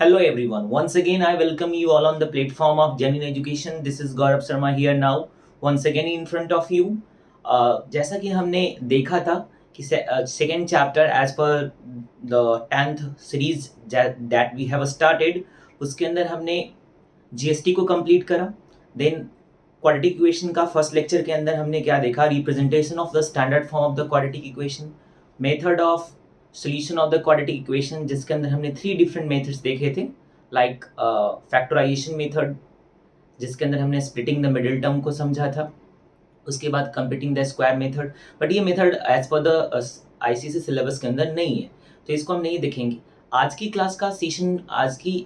Hello everyone. Once again, I welcome you all on the platform of Genuine Education. This is Gaurav Sharma here now. Once again in front of you. जैसा कि हमने देखा था कि second chapter as per the 10th series that we have started, उसके अंदर हमने GST को कंप्लीट करा. देन क्वाड्रेटिक इक्वेशन का फर्स्ट लेक्चर के अंदर हमने क्या देखा, representation of the standard form of the quadratic equation, method of solution of the quadratic equation, जिसके अंदर हमने 3 डिफरेंट मेथड्स देखे थे, लाइक फैक्टराइजेशन मेथड जिसके अंदर हमने स्प्लिटिंग द मिडिल टर्म को समझा था, उसके बाद computing the square method. But ये method as per the ICSE syllabus के अंदर नहीं है, तो इसको हम नहीं देखेंगे. आज की क्लास का सेशन, आज की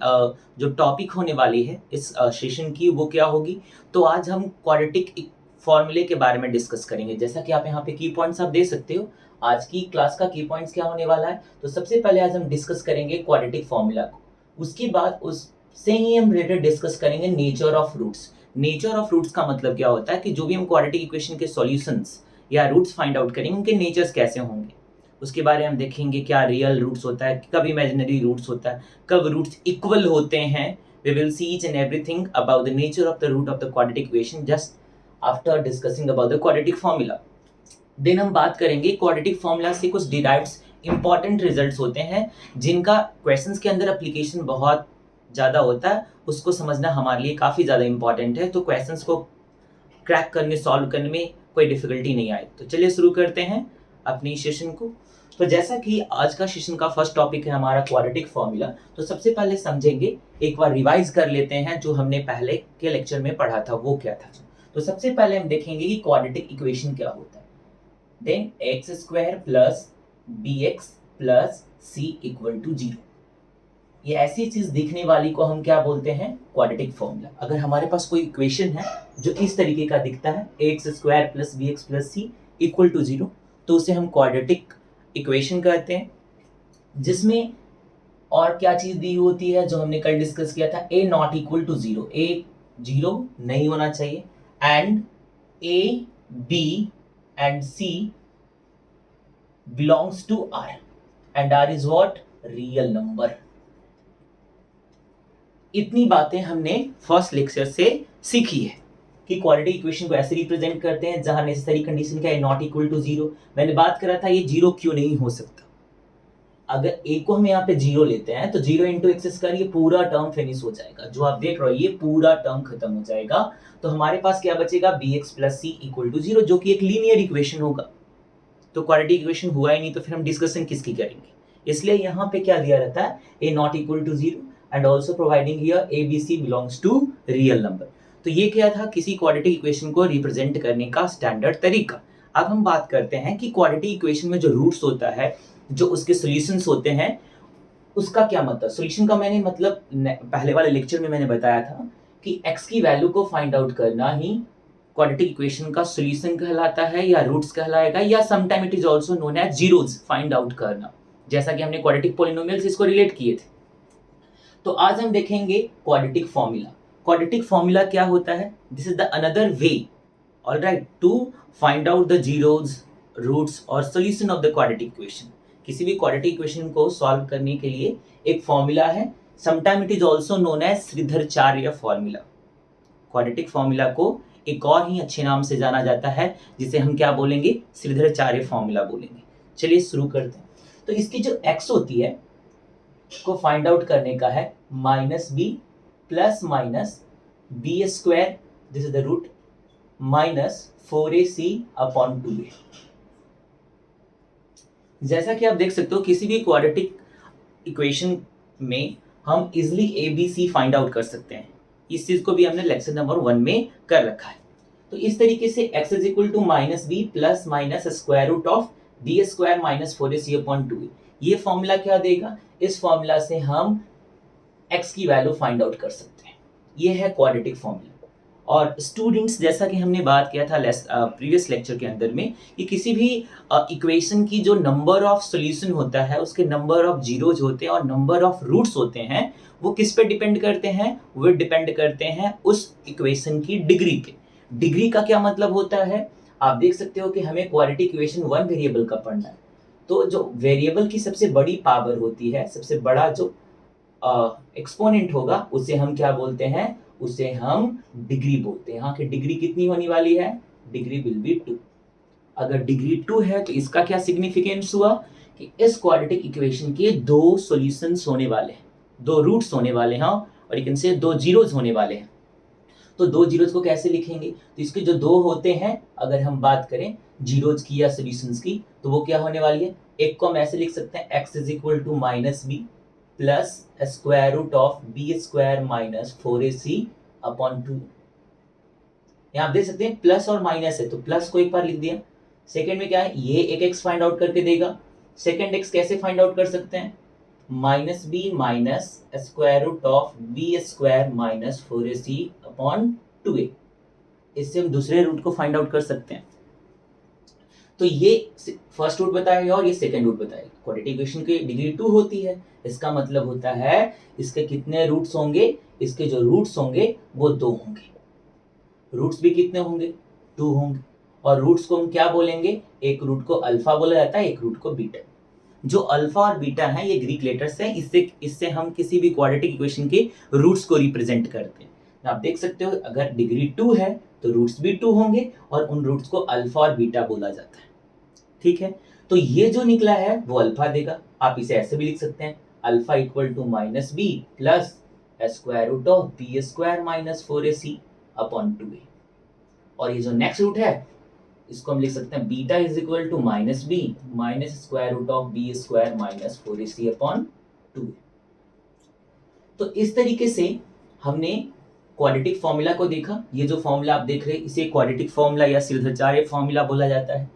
जो टॉपिक होने वाली है इस सेशन की, वो क्या होगी, तो आज हम क्वाड्रेटिक फॉर्मूले के बारे में डिस्कस करेंगे. जैसा कि आप यहाँ पे की पॉइंट्स आप दे सकते हो, आज की क्लास का की पॉइंट्स क्या होने वाला है. तो सबसे पहले आज हम डिस्कस करेंगे क्वाड्रेटिक फॉर्मूला को, उसके बाद उससे ही हम रिलेटेड डिस्कस करेंगे nature of roots. Nature of roots का मतलब क्या होता है कि जो भी हम क्वाड्रेटिक इक्वेशन के सॉल्यूशंस या रूट्स फाइंड आउट करेंगे, उनके नेचर्स कैसे होंगे, उसके बारे में हम देखेंगे. क्या रियल रूट्स होता है, कब इमेजिनरी रूट्स होता है, कब रूट्स इक्वल होते हैं. We will see each and everything about the nature of the root of the quadratic equation just after discussing about the quadratic formula. Then हम बात करेंगे क्वाड्रेटिक फॉर्मूला से कुछ डिराइव्ड्स इंपॉर्टेंट रिजल्ट्स होते हैं जिनका क्वेश्चंस के अंदर एप्लीकेशन बहुत ज़्यादा होता है, उसको समझना हमारे लिए काफ़ी ज़्यादा इंपॉर्टेंट है. तो क्वेश्चंस को क्रैक करने, सॉल्व करने में कोई डिफिकल्टी नहीं आए. तो चलिए शुरू करते हैं अपनी सेशन को. तो जैसा कि आज का सेशन का फर्स्ट टॉपिक है हमारा क्वाड्रेटिक फॉर्मूला, तो सबसे पहले समझेंगे, एक बार रिवाइज कर लेते हैं जो हमने पहले के लेक्चर में पढ़ा था वो क्या था. तो सबसे पहले हम देखेंगे कि क्वाड्रेटिक इक्वेशन क्या होता है. Then x square plus b x plus c equal to 0. ये ऐसी चीज दिखने वाली को हम क्या बोलते हैं, क्वाड्रेटिक फॉर्मूला. अगर हमारे पास कोई इक्वेशन है जो इस तरीके का दिखता है, x square plus b x plus c equal to 0, तो उसे हम क्वाड्रेटिक इक्वेशन कहते हैं. जिसमें और क्या चीज दी होती है जो हमने कल डिस्कस किया था, a not equal to 0, a 0 नहीं होना चाहिए, and a b and C belongs to R and R is what, real number. इतनी बातें हमने फर्स्ट लेक्चर से सीखी है कि क्वाड्रेटिक इक्वेशन को ऐसे रिप्रेजेंट करते हैं जहां नेसेसरी कंडीशन क्या है, नॉट इक्वल टू 0. मैंने बात करा था ये 0 क्यों नहीं हो सकता. अगर a को हम यहाँ पे 0 लेते हैं तो 0 इंटू एक्स स्क्वायर, ये पूरा टर्म फिनिश हो जाएगा. जो आप देख रहे हो ये पूरा टर्म खत्म हो जाएगा. तो हमारे पास क्या बचेगा, b x plus c equal to 0, जो कि एक लीनियर इक्वेशन होगा. तो क्वाड्रेटिक इक्वेशन हुआ ही नहीं, तो फिर हम डिस्कशन किसकी करेंगे. इसलिए यहाँ पे क्या दिया रहता है, a not equal to 0 and also providing here a b c belongs to real number. तो ये क्या था, किसी क्वाड्रेटिक इक्वेशन को रिप्रेजेंट करने का स्टैंडर्ड तरीका. अब हम बात करते हैं कि क्वाड्रेटिक इक्वेशन में जो रूट्स होता है, जो उसके सॉल्यूशंस होते हैं, उसका क्या मतलब. सॉल्यूशन का मैंने मतलब पहले वाले लेक्चर में मैंने बताया था कि x की वैल्यू को फाइंड आउट करना ही क्वाड्रेटिक इक्वेशन का सॉल्यूशन कहलाता है, या रूट्स कहलाएगा, या sometime it is also known as zeros find out करना, जैसा कि हमने क्वाड्रेटिक पॉलिनोमियल्स इसको रिलेट किए थे. तो आज हम देखेंगे क्वाड्रेटिक फॉर्मूला. क्वाड्रेटिक फॉर्मूला क्या होता है, this is the another way, alright, to find out the zeros, roots और solution of the quadratic equation. किसी भी क्वाड्रेटिक इक्वेशन को सॉल्व करने के लिए एक फॉर्मूला है, sometime it is also known as Sridharacharya formula. Quadratic formula को एक और ही अच्छे नाम से जाना जाता है, जिसे हम क्या बोलेंगे, श्रीधराचार्य फॉर्मूला बोलेंगे. चलिए शुरू करते हैं. तो इसकी जो x होती है को फाइंड आउट करने का है minus b plus minus b square, this is the root, minus 4ac upon 2a. जैसा कि आप देख सकते हो किसी भी क्वाड्रेटिक इक्वेशन में हम easily a b c find out कर सकते हैं. इस चीज को भी हमने लेक्चर नंबर 1 में कर रखा है. तो इस तरीके से x is equal to minus b plus minus square root of b square minus 4ac upon 2a. ये फॉर्मूला क्या देगा, इस फॉर्मूला से हम x की वैल्यू फाइंड आउट कर सकते हैं. ये है क्वाड्रेटिक फॉर्मूला. और स्टूडेंट्स, जैसा कि हमने बात किया था प्रीवियस लेक्चर के अंदर में, कि किसी भी इक्वेशन की जो नंबर ऑफ सॉल्यूशन होता है, उसके नंबर ऑफ जीरोज होते हैं और नंबर ऑफ रूट्स होते हैं, वो किस पे डिपेंड करते हैं, वो डिपेंड करते हैं उस इक्वेशन की डिग्री पे. डिग्री का क्या मतलब होता है, आप देख सकते हो कि हमें क्वाड्रेटिक इक्वेशन 1 वेरिएबल का पढ़ना है. तो जो वेरिएबल की सबसे बड़ी पावर होती है, सबसे बड़ा जो एक्सपोनेंट होगा उसे हम क्या बोलते हैं, उसे हम डिग्री बोलते हैं। यहाँ की डिग्री कितनी होने वाली है, डिग्री विल बी 2। अगर डिग्री 2 है तो इसका क्या सिग्निफिकेंस हुआ कि इस क्वाड्रेटिक इक्वेशन के दो सॉल्यूशंस होने वाले हैं, दो रूट्स होने वाले हैं, और यू कैन से दो जीरोस होने वाले हैं। तो दो जीरोस को कैसे लिखेंगे, तो इसके जो दो होते हैं, अगर हम बात करें जीरोस की या सॉल्यूशंस की, तो वो क्या होने वाली है, एक को हम ऐसे लिख सकते हैं x is equal to minus b plus square root of b square minus 4ac upon 2। यहाँ आप देख सकते हैं प्लस और माइनस है तो प्लस को एक बार लिख दिया। सेकंड में क्या है, ये एक एक्स फाइंड आउट करके देगा। सेकंड एक्स कैसे फाइंड आउट कर सकते हैं, minus b minus square root of b square minus 4ac upon 2a। इससे हम दूसरे रूट को फाइंड आउट कर सकते हैं। तो ये फर्स्ट रूट बताएगा और ये सेकंड रूट बताएगा। क्वाड्रेटिक इक्वेशन की डिग्री 2 होती है, इसका मतलब होता है इसके कितने रूट्स होंगे, इसके जो रूट्स होंगे वो 2 होंगे। रूट्स भी कितने होंगे, 2 होंगे। और रूट्स को हम क्या बोलेंगे, एक रूट को अल्फा बोला जाता है, एक रूट को बीटा। जो अल्फा और बीटा है ये ग्रीक लेटर्स हैं, इससे हम किसी भी क्वाड्रेटिक इक्वेशन के रूट्स को रिप्रेजेंट करते हैं। आप देख सकते हो अगर डिग्री 2 है तो रूट्स भी 2 होंगे और उन रूट्स को अल्फा और बीटा बोला जाता है। ठीक है, तो ये जो निकला है वो अल्फा देगा। आप इसे ऐसे भी लिख सकते हैं, alpha equal to minus b plus square root of b square minus 4ac upon 2a। और ये जो नेक्स्ट रूट है इसको हम लिख सकते हैं beta is equal to minus b minus square root of b square minus 4ac upon 2a। तो इस तरीके से हमने क्वाड्रेटिक फॉर्मूला को देखा। ये जो फॉर्मूला आप देख रहे हैं इसे क्वाड्रेटिक फॉर्मूला या सिरधर्चार्य फॉर्मूला बोला जाता है।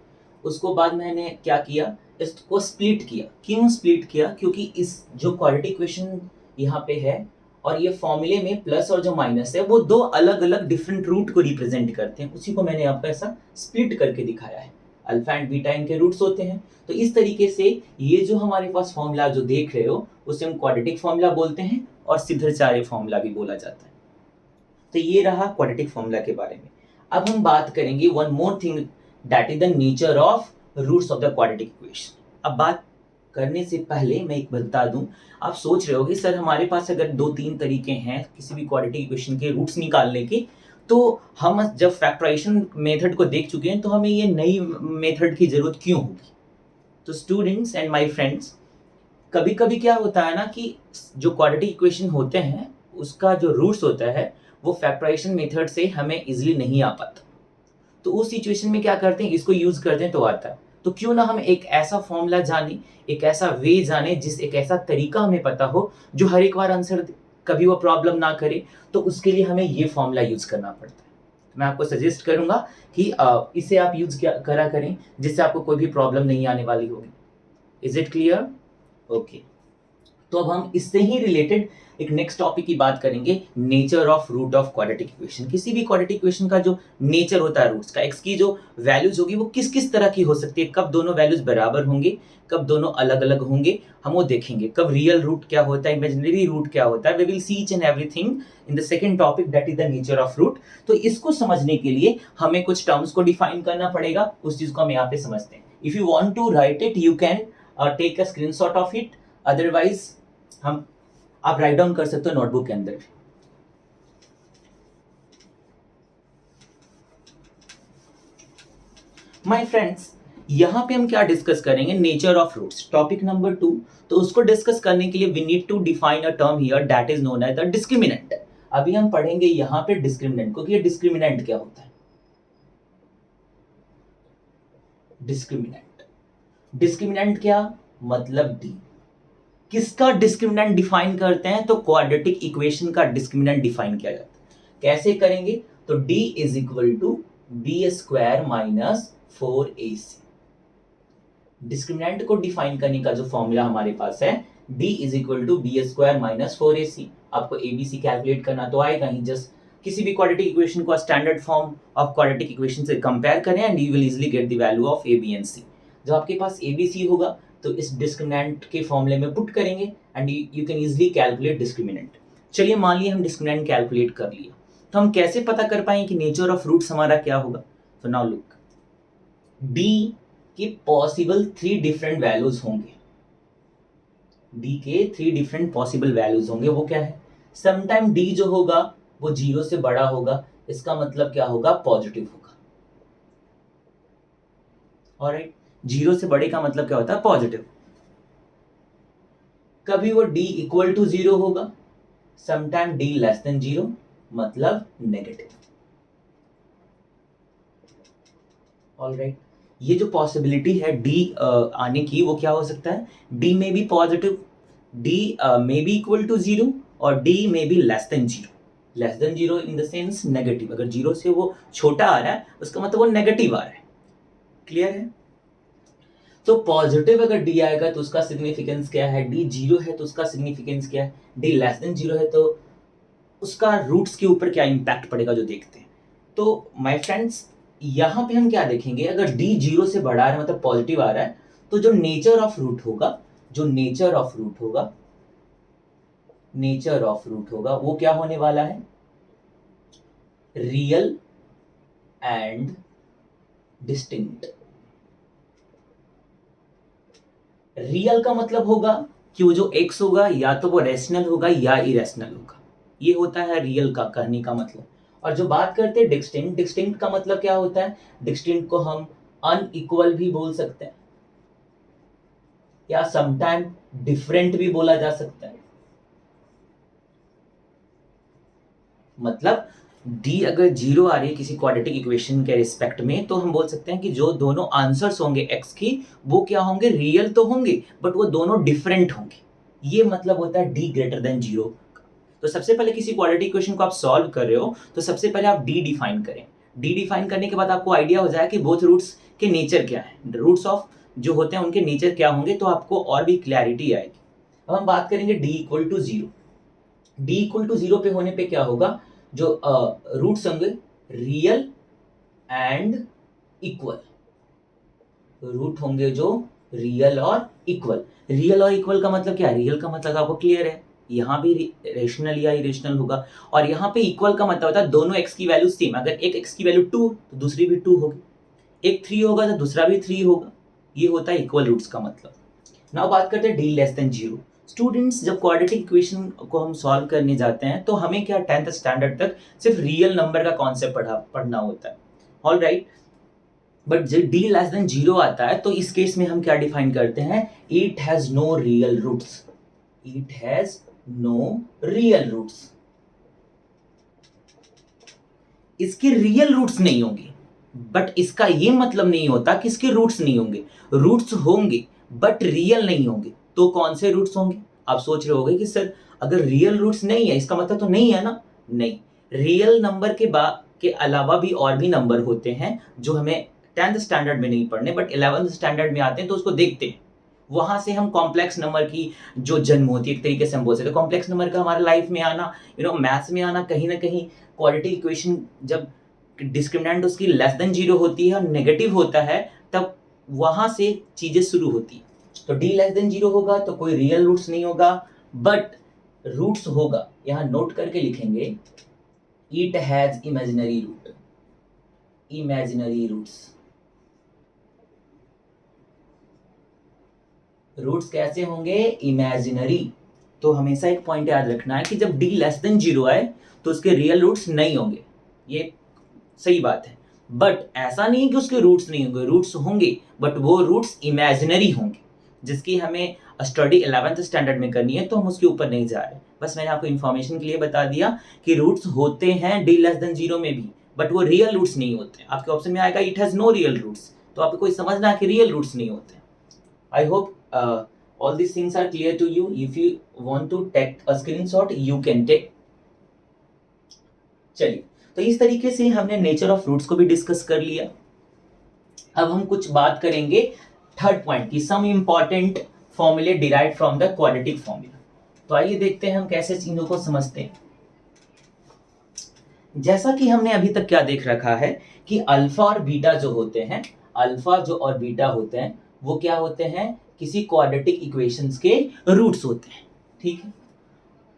उसको बाद मैंने क्या किया, इसको स्प्लिट किया। क्यों स्प्लिट किया, क्योंकि इस जो क्वाड्रेटिक इक्वेशन यहाँ पे है और ये फॉर्मूले में प्लस और जो माइनस है वो दो अलग अलग डिफरेंट रूट को रिप्रेजेंट करते हैं। उसी को मैंने आपको ऐसा स्प्लिट करके दिखाया है। अल्फा एंड बीटा इनके रूट्स होते हैं। तो इस तरीके से ये जो हमारे पास फॉर्मूला जो देख रहे हो उसे हम क्वाड्रेटिक फॉर्मूला बोलते हैं और सिरधर्चार्य फॉर्मूला भी बोला जाता है। तो ये रहा क्वाड्रेटिक फॉर्मूला के बारे में। अब हम बात करेंगे one more thing, that is the nature of roots of the quadratic equation. अब बात करने से पहले मैं एक बता दूं, आप सोच रहे होगे सर हमारे पास अगर 2-3 तरीके हैं किसी भी क्वाड्रेटिक इक्वेशन के रूट्स निकालने के, तो हम जब फैक्टराइजेशन मेथड को देख चुके हैं तो हमें ये नई मेथड की जरूरत क्यों होगी। तो स्टूडेंट्स एंड माय फ्रेंड्स, कभी कभी क्या होता है ना कि जो क्वाड्रेटिक इक्वेशन होते हैं उसका जो रूट्स होता है वो फैक्टराइजेशन मेथड से हमें इजीली नहीं आ पाता। तो उस सिचुएशन में क्या करते हैं, इसको यूज करते हैं तो आता है। तो क्यों ना हम एक ऐसा फॉर्मूला जाने, एक ऐसा वे जाने, एक ऐसा तरीका हमें पता हो जो हर एक बार आंसर दे, कभी वो प्रॉब्लम ना करे। तो उसके लिए हमें ये फॉर्मूला यूज करना पड़ता है। मैं आपको सजेस्ट करूंगा कि इसे आप यूज करा करें, जिससे आपको कोई भी प्रॉब्लम नहीं आने वाली होगी। Is it clear? ओके, तो अब हम इससे ही रिलेटेड एक नेक्स्ट टॉपिक की बात करेंगे, nature of root of quadratic equation. किसी भी क्वाड्रेटिक इक्वेशन का जो नेचर होता है रूट्स का, एक्स की जो वैल्यूज होगी वो किस किस तरह की हो सकती है, कब दोनों वैल्यूज बराबर होंगे, कब दोनों अलग अलग होंगे, हम वो देखेंगे। कब रियल रूट क्या होता है, इमेजिनरी रूट क्या होता है, we will see each and everything in the second topic, that is the nature of root. तो इसको समझने के लिए हमें कुछ टर्म्स को डिफाइन करना पड़ेगा, उस चीज को हम यहाँ पे समझते हैं। If you want to write it you can take a screenshot of it, otherwise आप राइट डाउन कर सकते हो नोटबुक के अंदर। माय फ्रेंड्स, यहां पे हम क्या डिस्कस करेंगे, nature of roots, topic number 2। तो उसको डिस्कस करने के लिए we need to define a term here that is known as the discriminant. अभी हम पढ़ेंगे यहां पे डिस्क्रिमिनेंट को कि ये डिस्क्रिमिनेंट क्या होता है। डिस्क्रिमिनेंट क्या मतलब, डी। किसका डिस्क्रिमिनेंट डिफाइन करते हैं, तो क्वाड्रेटिक इक्वेशन का डिस्क्रिमिनेंट डिफाइन किया जाता है। कैसे करेंगे, तो d is equal to b square minus 4ac। Discriminant को डिफाइन करने का जो फॉर्मूला हमारे पास है, d is equal to b square minus 4ac। आपको abc कैलकुलेट करना तो आएगा ही, जस्ट किसी भी क्वाड्रेटिक इक्वेशन को standard form of quadratic equation से कंपेयर करें and you will easily get the value of a b and c। जब आपके पास abc होगा तो इस डिस्क्रिमिनेंट के फॉर्मूले में पुट करेंगे and you can easily calculate discriminant. चलिए मान लिया हम डिस्क्रिमिनेंट कैलकुलेट कर लिया, तो हम कैसे पता कर पाएंगे कि नेचर ऑफ रूट्स हमारा क्या होगा। तो नाउ लुक, d की पॉसिबल 3 डिफरेंट वैल्यूज होंगे। डी के 3 डिफरेंट पॉसिबल वैल्यूज होंगे, वो क्या है, समटाइम डी जो होगा वो 0 से बड़ा होगा, इसका मतलब क्या होगा, पॉजिटिव होगा। ऑलराइट, 0 से बड़े का मतलब क्या होता है, पॉजिटिव। कभी वो d इक्वल टू 0 होगा, समटाइम d लेस देन 0 मतलब नेगेटिव। ऑलराइट, ये जो पॉसिबिलिटी है d आने की, वो क्या हो सकता है, d में भी पॉजिटिव, d में भी इक्वल टू 0 और d में भी less than 0। Less than 0 in the sense negative, अगर 0 से वो छोटा आ रहा है उसका मतलब वो नेगेटिव आ रहा है। क्लियर है? तो पॉजिटिव अगर डी आएगा तो उसका सिग्निफिकेंस क्या है, डी 0 है तो उसका सिग्निफिकेंस क्या है, डी लेस देन 0 है तो उसका रूट्स के ऊपर क्या इंपैक्ट पड़ेगा, जो देखते हैं। तो माय फ्रेंड्स, यहाँ पे हम क्या देखेंगे, अगर डी 0 से बड़ा है मतलब पॉजिटिव आ रहा है, तो जो नेचर ऑफ रूट होगा, वो क्या होने वाला है, रियल एंड डिस्टिंक्ट। रियल का मतलब होगा कि वो जो x होगा या तो वो रेशनल होगा या इरेशनल होगा, ये होता है रियल का कहने का मतलब। और जो बात करते हैं डिस्टिंक्ट का मतलब क्या होता है, डिस्टिंक्ट को हम अनइक्वल भी बोल सकते हैं या समटाइम डिफरेंट भी बोला जा सकता है। मतलब डी अगर 0 आ रही है किसी क्वाड्रेटिक इक्वेशन के रिस्पेक्ट में, तो हम बोल सकते हैं कि जो दोनों आंसर्स होंगे x की, वो क्या होंगे, रियल तो होंगे बट वो दोनों डिफरेंट होंगे। ये मतलब होता है d ग्रेटर देन 0। तो सबसे पहले किसी क्वाड्रेटिक इक्वेशन को आप सॉल्व कर रहे हो तो सबसे पहले आप d डिफाइन करें। d डिफाइन करने के बाद आपको आइडिया हो जाए कि बोथ रूट्स के नेचर क्या है, रूट्स ऑफ जो होते हैं उनके नेचर क्या होंगे, तो आपको और भी क्लैरिटी आएगी। अब हम बात करेंगे d equal to 0। d equal to 0 पे होने पे क्या होगा, जो रूट्स होंगे रियल एंड इक्वल, रूट होंगे जो रियल और इक्वल। रियल और इक्वल का मतलब क्या है, रियल का मतलब आपको क्लियर है, यहाँ भी रेशनल या इरेशनल होगा, और यहाँ पे इक्वल का मतलब होता है दोनों x की वैल्यू सेम। अगर एक x की वैल्यू 2 तो दूसरी भी 2 होगी, एक 3 होगा तो दूसरा भी 3 होगा, ये होता है इक्वल रूट्स का मतलब। नाउ बात करते हैं d लेस देन 0। स्टूडेंट्स, जब क्वाड्रेटिक इक्वेशन को हम सॉल्व करने जाते हैं तो हमें क्या 10th स्टैंडर्ड तक सिर्फ रियल नंबर का कॉन्सेप्ट पढ़ना होता है। ऑल राइट, बट जब d लेस देन 0 आता है तो इस केस में हम क्या डिफाइन करते हैं, it has no real roots. It has no real roots, इसके रियल रूट्स नहीं होंगे, बट इसका ये मतलब नहीं होता कि इसके रूट्स नहीं होंगे। रूट्स होंगे बट रियल नहीं होंगे। तो कौन से रूट्स होंगे, आप सोच रहे होंगे कि सर अगर रियल रूट्स नहीं है इसका मतलब तो नहीं है ना। नहीं, रियल नंबर के अलावा भी और भी नंबर होते हैं जो हमें 10th स्टैंडर्ड में नहीं पढ़ने, बट 11th स्टैंडर्ड में आते हैं तो उसको देखते हैं। वहां से हम कॉम्प्लेक्स नंबर की जो जन्म होती है, एक तरीके से हम बोल सकते हैं कॉम्प्लेक्स नंबर का हमारे लाइफ में आना, मैथ्स में आना, कहीं ना कहीं क्वाड्रेटिक इक्वेशन जब डिस्क्रिमिनेंट उसकी लेस देन 0 होती है और नेगेटिव होता है, तब वहां से चीजें शुरू होती है। तो d लेस देन 0 होगा तो कोई रियल रूट्स नहीं होगा, बट रूट्स होगा, यहां नोट करके लिखेंगे, it has imaginary root. Imaginary roots, roots कैसे होंगे, इमेजिनरी। तो हमेशा एक पॉइंट याद रखना है कि जब d लेस देन 0 आए तो उसके रियल रूट्स नहीं होंगे, ये सही बात है। बट ऐसा नहीं कि उसके रूट्स नहीं होंगे, रूट्स होंगे बट वो रूट्स इमेजिनरी होंगे, जिसकी हमें स्टडी 11th स्टैंडर्ड में करनी है, तो हम उसके ऊपर नहीं जा रहे। बस मैंने आपको इन्फॉर्मेशन के लिए बता दिया कि रूट्स होते हैं d लेस देन 0 में भी, बट वो रियल रूट्स नहीं होते। आपके ऑप्शन में आएगा it has no real roots, तो आपको कोई समझना है कि रियल रूट्स नहीं होते। I hope all these things are clear to you. If you want to take a screenshot, you can take. चलिए, तो इस तरीके से हमने नेचर ऑफ रूट्स को भी डिस्कस कर लिया। अब हम कुछ बात करेंगे थर्ड पॉइंट की, सम इंपॉर्टेंट फॉर्मूले derived from the quadratic formula. तो आइए देखते हैं हम कैसे चीजों को समझते हैं। जैसा कि हमने अभी तक क्या देख रखा है कि अल्फा और बीटा जो होते हैं, अल्फा जो और बीटा होते हैं वो क्या होते हैं, किसी क्वाड्रेटिक इक्वेशंस के रूट्स होते हैं। ठीक है,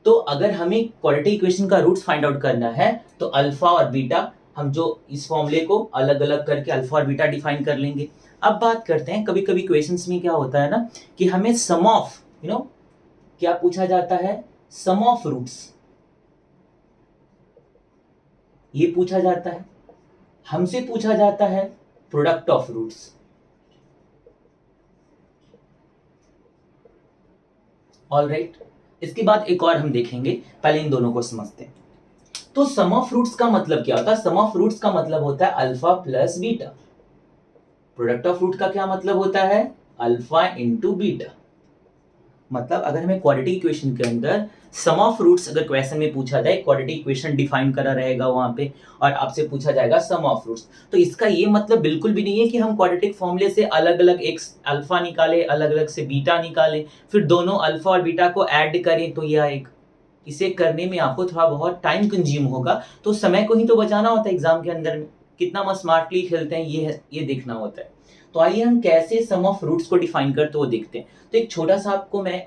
तो अगर हमें क्वाड्रेटिक इक्वेशन का रूट्स फाइंड आउट करना है तो अल्फा और बीटा, हम जो इस फॉर्मूले को अलग अलग करके अल्फा और बीटा डिफाइन कर लेंगे। अब बात करते हैं, कभी कभी इक्वेशंस में क्या होता है ना कि हमें सम ऑफ क्या पूछा जाता है? सम ऑफ रूट्स, ये पूछा जाता है। हमसे पूछा जाता है प्रोडक्ट ऑफ रूट्स। ऑलराइट, इसके बाद एक और हम देखेंगे, पहले इन दोनों को समझते हैं। तो सम ऑफ रूट्स का मतलब क्या होता है? सम ऑफ रूट्स का मतलब होता है alpha plus beta. Product of root का क्या मतलब होता है? Alpha into beta. मतलब अगर हमें क्वाड्रेटिक इक्वेशन के अंदर सम ऑफ रूट्स अगर क्वेश्चन में पूछा जाए, क्वाड्रेटिक इक्वेशन डिफाइन करा रहेगा वहां पे और आपसे पूछा जाएगा सम ऑफ रूट्स, तो इसका ये मतलब बिल्कुल भी नहीं है कि हम क्वाड्रेटिक फॉर्मूले से अलग अलग एक अल्फा निकाले, अलग अलग से बीटा निकाले, फिर दोनों अल्फा और बीटा को ऐड करें तो यह आएगा। इसे करने में आपको थोड़ा बहुत टाइम कंज्यूम होगा, तो समय को ही तो बचाना होता है एग्जाम के अंदर में, कितना हम स्मार्टली खेलते हैं ये देखना होता है। तो आइए हम कैसे सम ऑफ रूट्स को डिफाइन करते वो देखते हैं। तो एक छोटा सा आपको मैं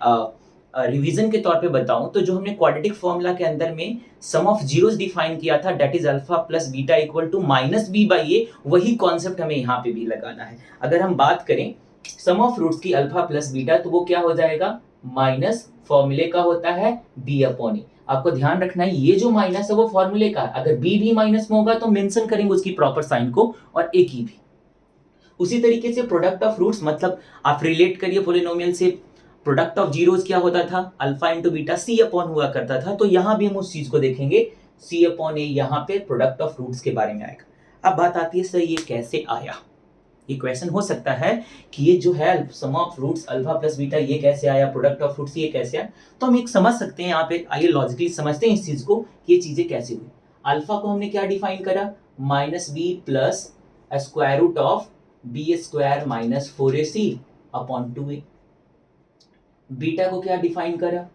रिवीजन के तौर पे बताऊं तो जो हमने क्वाड्रेटिक फॉर्मूला के अंदर में सम ऑफ जीरोस डिफाइन किया था, that is alpha plus beta equal to minus b by a, वही कॉन्सेप्ट हमें यहाँ पे भी लगाना है। अगर हम बात करें सम ऑफ रूट्स की अल्फा प्लस बीटा, तो वो क्या हो जाएगा? माइनस फॉर्मूले का होता है बी अपॉन ए। आपको ध्यान रखना है ये जो माइनस है वो फॉर्मूले का, अगर बी भी माइनस में होगा तो मेंशन करेंगे उसकी प्रॉपर साइन को, और ए की भी। उसी तरीके से प्रोडक्ट ऑफ रूट्स, मतलब आप रिलेट करिए पॉलिनोमियल से, प्रोडक्ट ऑफ जीरोस क्या होता था? अल्फा इंटू बीटा सी अपॉन हुआ करता था। तो यहां भी हम उस चीज को देखेंगे, सी अपॉन ए, यहां पे प्रोडक्ट ऑफ रूट्स के बारे में आएगा। अब बात आती है सर ये कैसे आया? ये क्वेश्चन हो सकता है कि ये जो है sum of roots alpha plus beta ये कैसे आया, प्रोडक्ट ऑफ रूट्स ये कैसे आया? तो हम एक समझ सकते हैं यहाँ पे, आइए लॉजिकली समझते हैं इस चीज को कि ये चीजें कैसे हुई। अल्फा को हमने क्या डिफाइन करा? Minus b plus square root of b square minus 4ac upon 2a। Beta को क्या डिफाइन करा?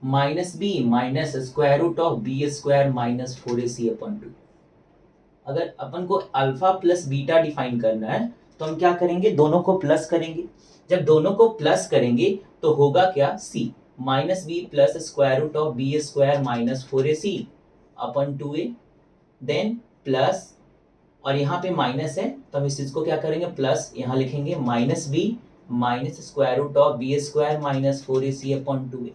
Minus b minus square root of b square minus 4ac upon 2। अगर अपन को अल्फा प्लस बीटा डिफाइन करना है तो हम क्या करेंगे? दोनों को प्लस करेंगे। जब दोनों को प्लस करेंगे तो होगा क्या? See minus b plus square root of b square minus 4ac upon 2a, then plus, और यहाँ पे माइनस है तो हम इस चीज को क्या करेंगे? प्लस, यहाँ लिखेंगे minus b minus square root of b square minus 4ac upon 2a।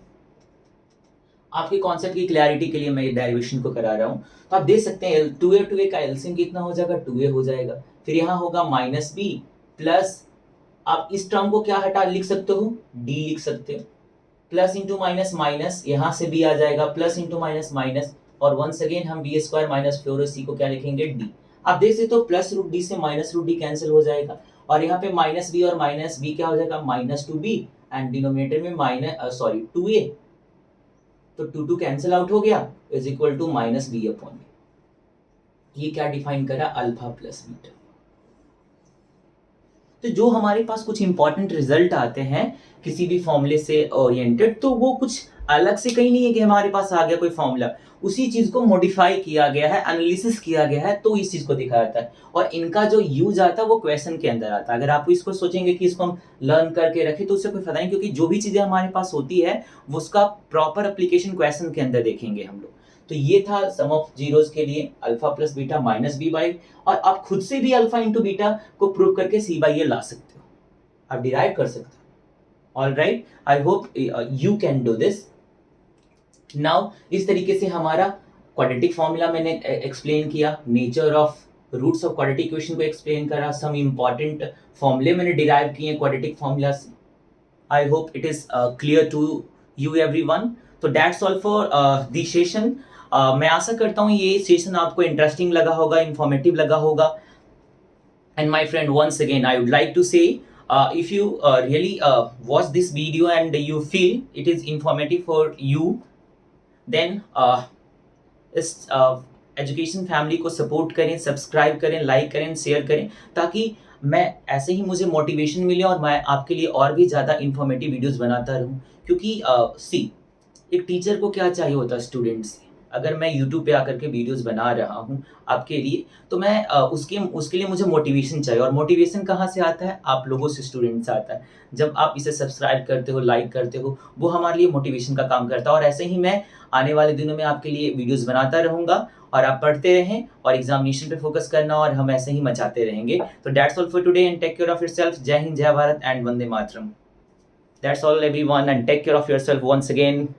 आपके कॉन्सेप्ट की क्लैरिटी के लिए मैं ये डेरिवेशन को करा रहा हूँ। तो आप देख सकते हैं 2a का एलसीएम कितना हो जाएगा? 2a हो जाएगा। फिर यहाँ होगा माइनस बी प्लस, आप इस टर्म को क्या हटा लिख सकते हो? डी लिख सकते हो। प्लस इंटू माइनस माइनस, यहाँ से भी आ जाएगा, प्लस इंटू माइनस माइनस, और वंस अगेन हम बी स्क्वायर माइनस 4ac को क्या लिखेंगे? डी। आप देख सकते हो प्लस रूट डी से माइनस रूट डी कैंसिल हो जाएगा, और यहाँ पे माइनस बी और माइनस बी क्या हो जाएगा? माइनस 2b, एंड डिनोमिनेटर में माइनस 2a, तो 2 कैंसिल आउट हो गया, is equal to minus b upon b. ये क्या डिफाइन करा? Alpha plus beta. तो जो हमारे पास कुछ इंपॉर्टेंट रिजल्ट आते हैं किसी भी फॉर्मूले से ओरिएंटेड, तो वो कुछ अलग से कहीं नहीं है कि हमारे पास आ गया कोई फॉर्मूला, उसी चीज को मॉडिफाई किया गया है, एनालिसिस किया गया है, तो इस चीज को दिखाया जाता है, और इनका जो यूज आता है वो क्वेश्चन के अंदर आता है। अगर आप इसको सोचेंगे कि इसको हम लर्न करके रखें तो उससे कोई फायदा नहीं, क्योंकि जो भी चीजें हमारे पास होती है वो उसका प्रॉपर एप्लीकेशन क्वेश्चन के अंदर देखेंगे हम लोग। तो ये था सम ऑफ जीरोस के लिए alpha plus beta minus b by, और आप खुद से भी अल्फा इंटू बीटा को प्रूव करके सी बाई ए ला सकते हो, आप डिराइव कर सकते हो। All right, I hope you can do this. Now इस तरीके से हमारा क्वाड्रेटिक फॉर्मूला मैंने एक्सप्लेन किया, nature of roots of quadratic equation को एक्सप्लेन करा, सम इंपॉर्टेंट फॉर्मूले मैंने डिराइव किए क्वाड्रेटिक फॉर्मूला से। I hope it is clear to you everyone. तो that's all for the session. मैं आशा करता हूँ ये सेशन आपको इंटरेस्टिंग लगा होगा, इंफॉर्मेटिव लगा होगा। And my friend, once again I would like to say, if you really watch this video and you feel it is informative for you, then इस एजुकेशन फैमिली को सपोर्ट करें, subscribe करें, like करें, share करें, ताकि मैं ऐसे ही मुझे मोटिवेशन मिले और मैं आपके लिए और भी ज़्यादा इंफॉर्मेटिव वीडियोस बनाता रहूं। क्योंकि सी, एक टीचर को क्या चाहिए होता है स्टूडेंट से? अगर मैं YouTube पे आकर के वीडियोस बना रहा हूँ आपके लिए, तो मैं उसके लिए मुझे मोटिवेशन चाहिए, और मोटिवेशन कहाँ से आता है? आप लोगों से, स्टूडेंट से आता है। जब आप इसे सब्सक्राइब करते हो, लाइक करते हो, वो हमारे लिए मोटिवेशन का काम करता है, और ऐसे ही मैं आने वाले दिनों में आपके लिए वीडियोस बनाता रहूँगा, और आप पढ़ते रहें और एग्जामिनेशन पे फोकस करना, और हम ऐसे ही मचाते रहेंगे। तो that's all for today and take care of yourself. जय हिंद, जय Bharat and Vande Mataram. That's all everyone, and take care of yourself once again.